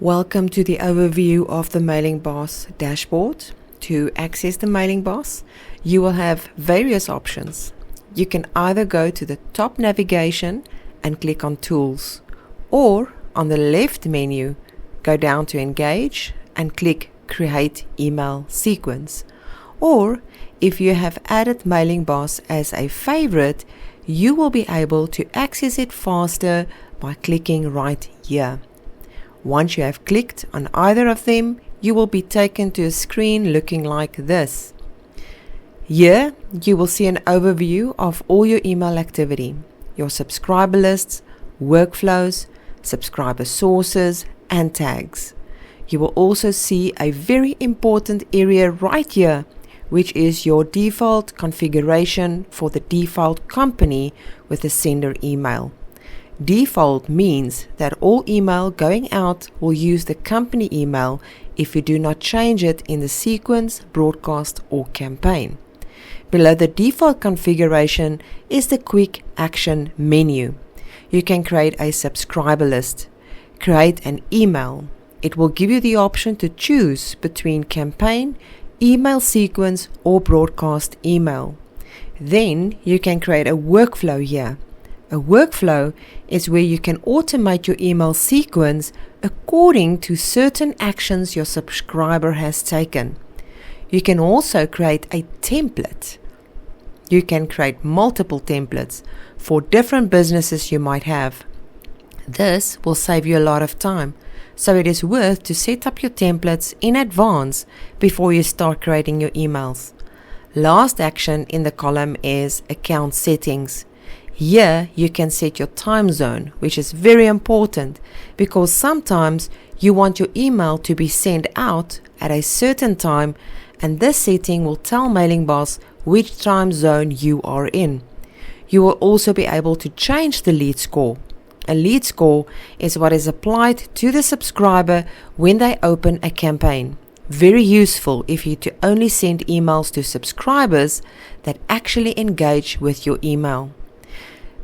Welcome to the overview of the Mailingboss dashboard. To access the Mailingboss, you will have various options. You can either go to the top navigation and click on Tools, or on the left menu, go down to Engage and click Create Email Sequence. Or if you have added Mailingboss as a favorite, you will be able to access it faster by clicking right here. Once you have clicked on either of them, you will be taken to a screen looking like this. Here, you will see an overview of all your email activity, your subscriber lists, workflows, subscriber sources, and tags. You will also see a very important area right here, which is your default configuration for the default company with the sender email. Default means that all email going out will use the company email if you do not change it in the sequence, broadcast, or campaign. Below the default configuration is the quick action menu. You can create a subscriber list, create an email. It will give you the option to choose between campaign, email sequence, or broadcast email. Then you can create a workflow here. A workflow is where you can automate your email sequence according to certain actions your subscriber has taken. You can also create a template. You can create multiple templates for different businesses you might have. This will save you a lot of time, so it is worth to set up your templates in advance before you start creating your emails. Last action in the column is account settings. Here you can set your time zone, which is very important because sometimes you want your email to be sent out at a certain time, and this setting will tell Mailingboss which time zone you are in. You will also be able to change the lead score. A lead score is what is applied to the subscriber when they open a campaign. Very useful if you to only send emails to subscribers that actually engage with your email.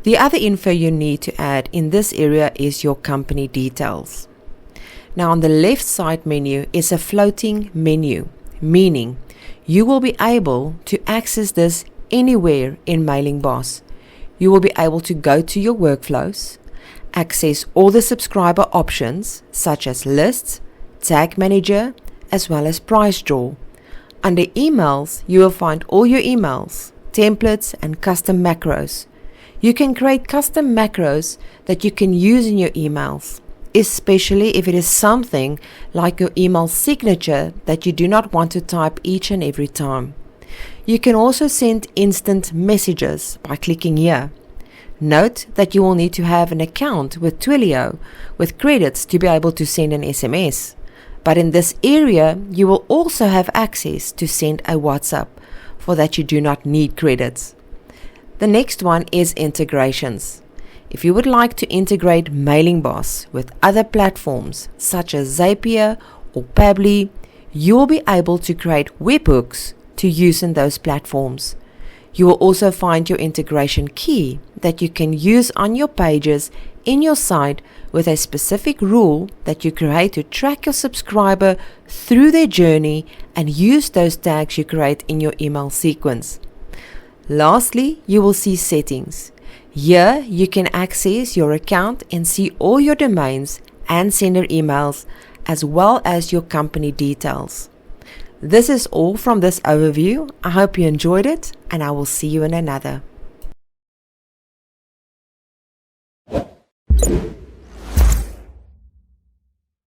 The other info you need to add in this area is your company details. Now on the left side menu is a floating menu, meaning you will be able to access this anywhere in Mailingboss. You will be able to go to your workflows, access all the subscriber options such as lists, tag manager, as well as price draw. Under emails, you will find all your emails, templates, and custom macros. You can create custom macros that you can use in your emails, especially if it is something like your email signature that you do not want to type each and every time. You can also send instant messages by clicking here. Note that you will need to have an account with Twilio with credits to be able to send an SMS. But in this area, you will also have access to send a WhatsApp. For that, you do not need credits. The next one is integrations. If you would like to integrate Mailingboss with other platforms such as Zapier or Pabbly, you will be able to create webhooks to use in those platforms. You will also find your integration key that you can use on your pages in your site with a specific rule that you create to track your subscriber through their journey and use those tags you create in your email sequence. Lastly, you will see settings. Here you can access your account and see all your domains and sender emails as well as your company details. This is all from this overview. I hope you enjoyed it, and I will see you in another.